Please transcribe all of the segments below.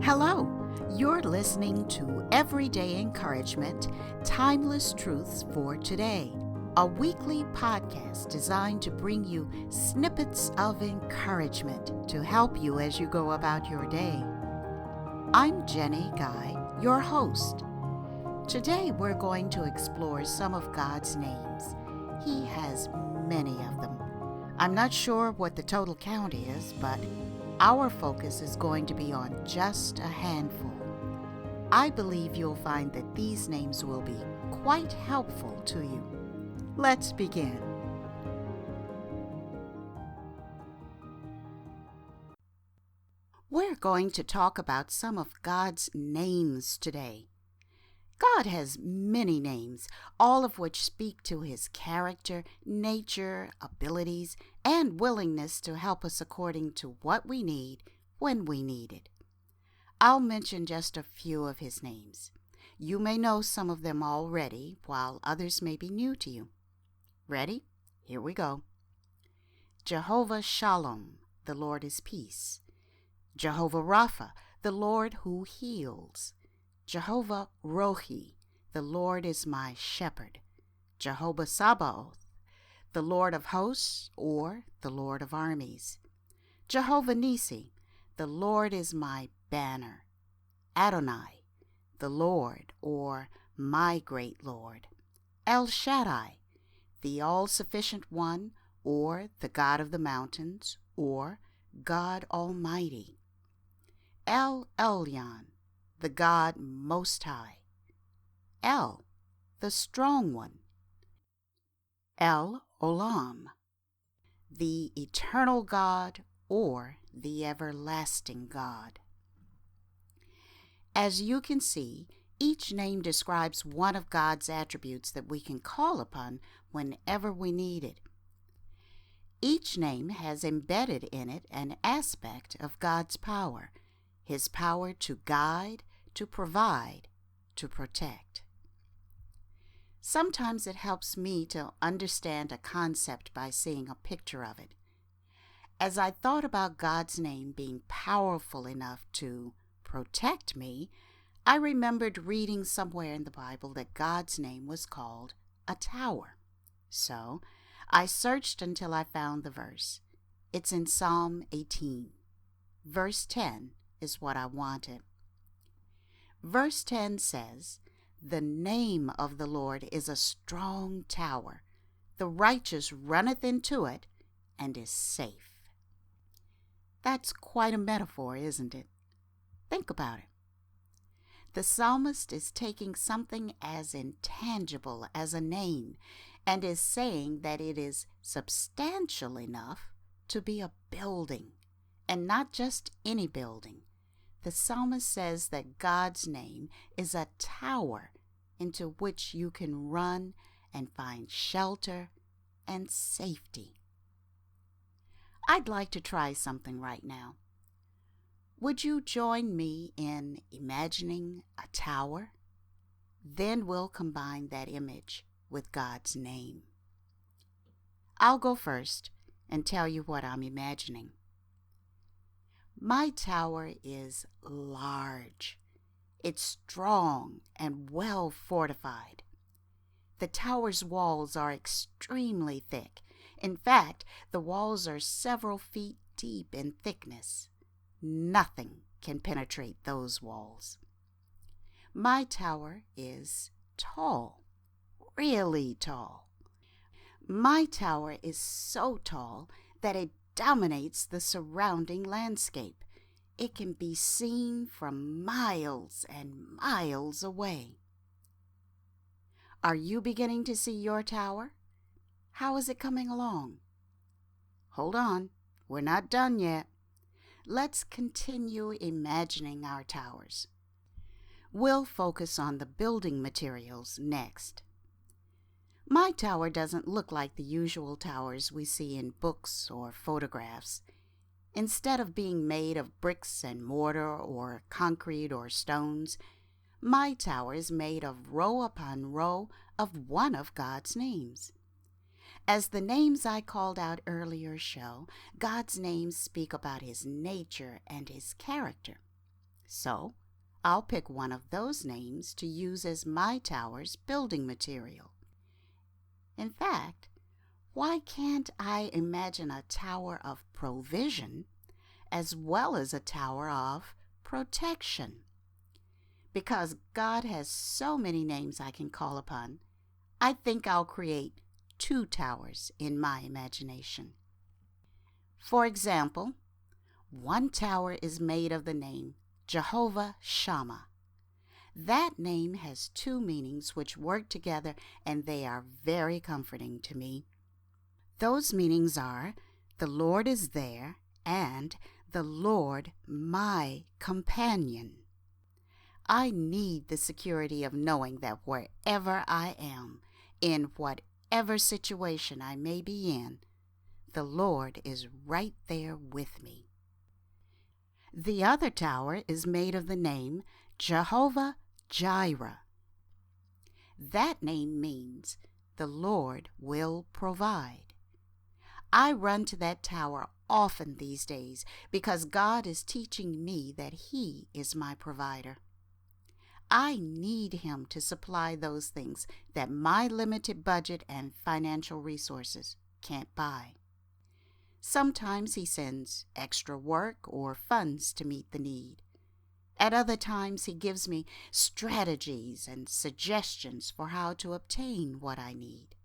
Hello, you're listening to Everyday Encouragement, Timeless Truths for Today, a weekly podcast designed to bring you snippets of encouragement to help you as you go about your day. I'm Jenny Guy, your host. Today we're going to explore some of God's names. He has many of them. I'm not sure what the total count is, but our focus is going to be on just a handful. I believe you'll find that these names will be quite helpful to you. Let's begin. We're going to talk about some of God's names today. God has many names, all of which speak to his character, nature, abilities, and willingness to help us according to what we need when we need it. I'll mention just a few of his names. You may know some of them already, while others may be new to you. Ready? Here we go. Jehovah Shalom, the Lord is peace. Jehovah Rapha, the Lord who heals. Jehovah Rohi, the Lord is my shepherd. Jehovah Sabaoth, the Lord of hosts, or the Lord of armies. Jehovah Nisi, the Lord is my banner. Adonai, the Lord, or my great Lord. El Shaddai, the all-sufficient one, or the God of the mountains, or God Almighty. El Elyon, the God Most High. El, the Strong One. El Olam, the Eternal God or the Everlasting God. As you can see, each name describes one of God's attributes that we can call upon whenever we need it. Each name has embedded in it an aspect of God's power, his power to guide, to provide, to protect. Sometimes it helps me to understand a concept by seeing a picture of it. As I thought about God's name being powerful enough to protect me, I remembered reading somewhere in the Bible that God's name was called a tower. So I searched until I found the verse. It's in Psalm 18. Verse 10 is what I wanted. Verse 10 says, "The name of the Lord is a strong tower. The righteous runneth into it and is safe." That's quite a metaphor, isn't it? Think about it. The psalmist is taking something as intangible as a name and is saying that it is substantial enough to be a building, and not just any building. The psalmist says that God's name is a tower into which you can run and find shelter and safety. I'd like to try something right now. Would you join me in imagining a tower? Then we'll combine that image with God's name. I'll go first and tell you what I'm imagining. My tower is large. It's strong and well fortified. The tower's walls are extremely thick. In fact, the walls are several feet deep in thickness. Nothing can penetrate those walls. My tower is tall, really tall. My tower is so tall that it dominates the surrounding landscape. It can be seen from miles and miles away. Are you beginning to see your tower? How is it coming along? Hold on, we're not done yet. Let's continue imagining our towers. We'll focus on the building materials next. My tower doesn't look like the usual towers we see in books or photographs. Instead of being made of bricks and mortar or concrete or stones, my tower is made of row upon row of one of God's names. As the names I called out earlier show, God's names speak about his nature and his character. So, I'll pick one of those names to use as my tower's building material. In fact, why can't I imagine a tower of provision as well as a tower of protection? Because God has so many names I can call upon, I think I'll create 2 towers in my imagination. For example, one tower is made of the name Jehovah Shammah. That name has 2 meanings which work together, and they are very comforting to me. Those meanings are, the Lord is there, and the Lord my companion. I need the security of knowing that wherever I am, in whatever situation I may be in, the Lord is right there with me. The other tower is made of the name Jehovah Jireh. That name means the Lord will provide. I run to that tower often these days because God is teaching me that He is my provider. I need Him to supply those things that my limited budget and financial resources can't buy. Sometimes He sends extra work or funds to meet the need. At other times, He gives me strategies and suggestions for how to obtain what I need.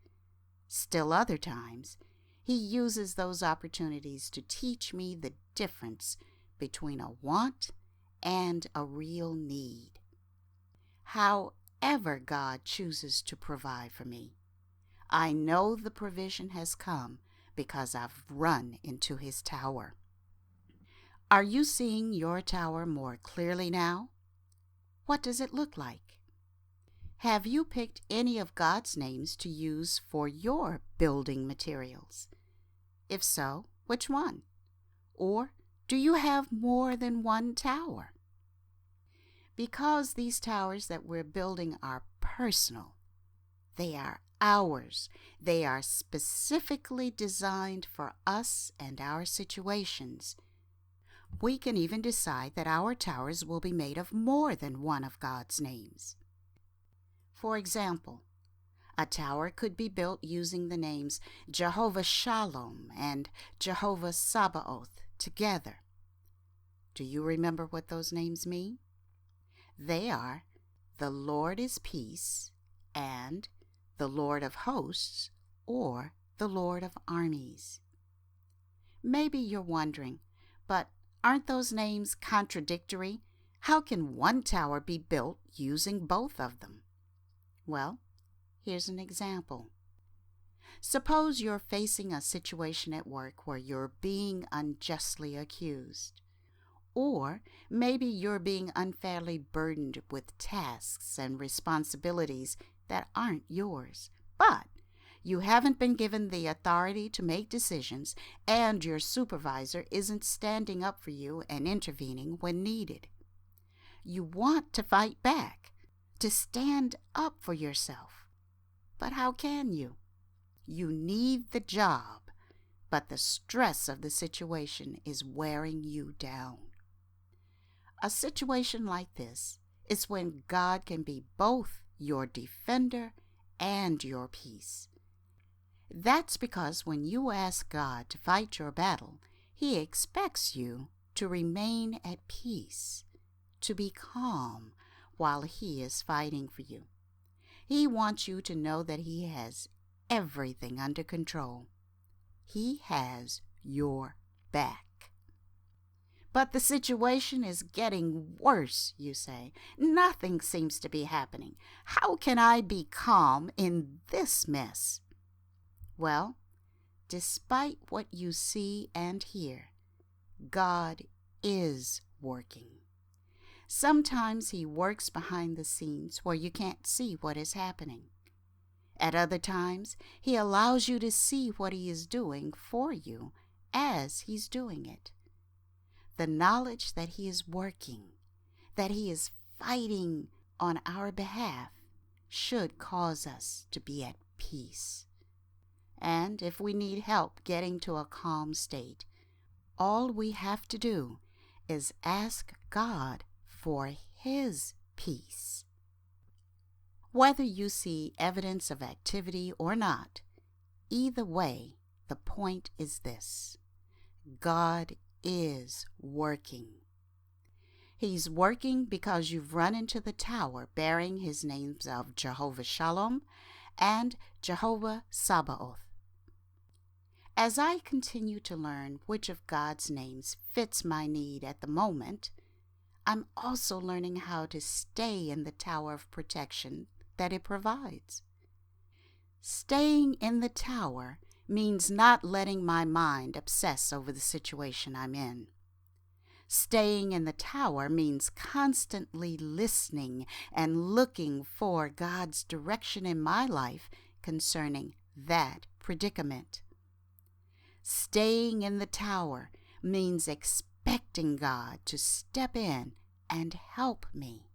Still other times, He uses those opportunities to teach me the difference between a want and a real need. However God chooses to provide for me, I know the provision has come because I've run into His tower. Are you seeing your tower more clearly now? What does it look like? Have you picked any of God's names to use for your building materials? If so, which one? Or do you have more than one tower? Because these towers that we're building are personal, they are ours. They are specifically designed for us and our situations. We can even decide that our towers will be made of more than one of God's names. For example, a tower could be built using the names Jehovah Shalom and Jehovah Sabaoth together. Do you remember what those names mean? They are the Lord is peace and the Lord of hosts, or the Lord of armies. Maybe you're wondering, but aren't those names contradictory? How can one tower be built using both of them? Well, here's an example. Suppose you're facing a situation at work where you're being unjustly accused. Or maybe you're being unfairly burdened with tasks and responsibilities that aren't yours, but you haven't been given the authority to make decisions, and your supervisor isn't standing up for you and intervening when needed. You want to fight back, to stand up for yourself, but how can you? You need the job, but the stress of the situation is wearing you down. A situation like this is when God can be both your defender and your peace. That's because when you ask God to fight your battle, He expects you to remain at peace, to be calm while He is fighting for you. He wants you to know that He has everything under control. He has your back. But the situation is getting worse, you say. Nothing seems to be happening. How can I be calm in this mess? Well, despite what you see and hear, God is working. Sometimes He works behind the scenes where you can't see what is happening. At other times, He allows you to see what He is doing for you as He's doing it. The knowledge that He is working, that He is fighting on our behalf, should cause us to be at peace. And if we need help getting to a calm state, all we have to do is ask God for His peace. Whether you see evidence of activity or not, either way, the point is this: God is working. He's working because you've run into the tower bearing His names of Jehovah Shalom and Jehovah Sabaoth. As I continue to learn which of God's names fits my need at the moment, I'm also learning how to stay in the tower of protection that it provides. Staying in the tower means not letting my mind obsess over the situation I'm in. Staying in the tower means constantly listening and looking for God's direction in my life concerning that predicament. Staying in the tower means expecting God to step in and help me.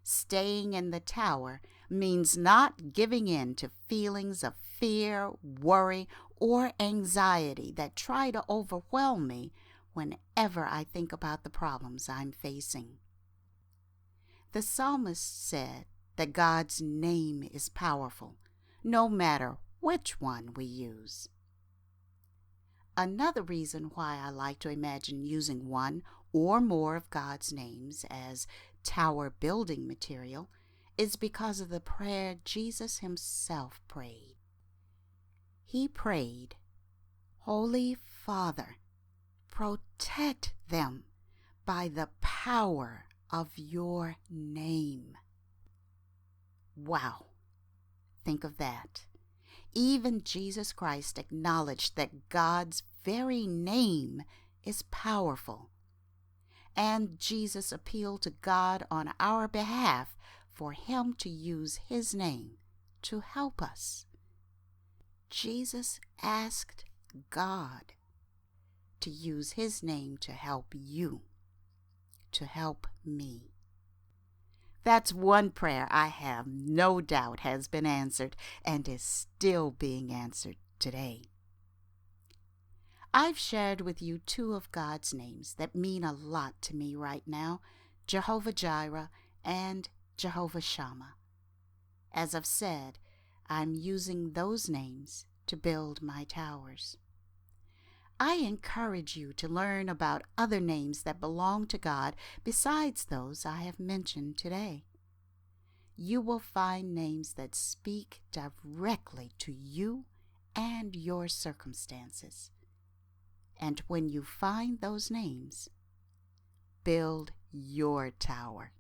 Staying in the tower means not giving in to feelings of fear, worry, or anxiety that try to overwhelm me whenever I think about the problems I'm facing. The psalmist said that God's name is powerful, no matter which one we use. Another reason why I like to imagine using one or more of God's names as tower building material is because of the prayer Jesus Himself prayed. He prayed, "Holy Father, protect them by the power of your name." Wow, think of that. Even Jesus Christ acknowledged that God's very name is powerful. And Jesus appealed to God on our behalf for Him to use His name to help us. Jesus asked God to use His name to help you, to help me. That's one prayer I have no doubt has been answered and is still being answered today. I've shared with you two of God's names that mean a lot to me right now, Jehovah Jireh and Jehovah Shammah. As I've said, I'm using those names to build my towers. I encourage you to learn about other names that belong to God besides those I have mentioned today. You will find names that speak directly to you and your circumstances. And when you find those names, build your tower.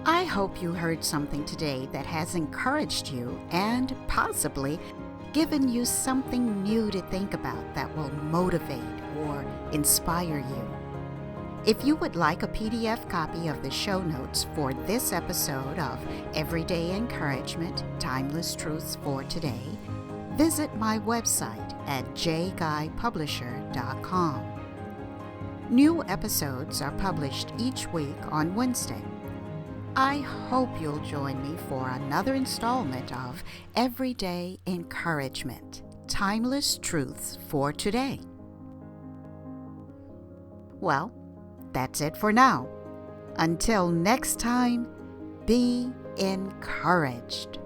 I hope you heard something today that has encouraged you and possibly given you something new to think about that will motivate or inspire you. If you would like a PDF copy of the show notes for this episode of Everyday Encouragement, Timeless Truths for Today, visit my website at jguypublisher.com. New episodes are published each week on Wednesday. I hope you'll join me for another installment of Everyday Encouragement, Timeless Truths for Today. Well, that's it for now. Until next time, be encouraged.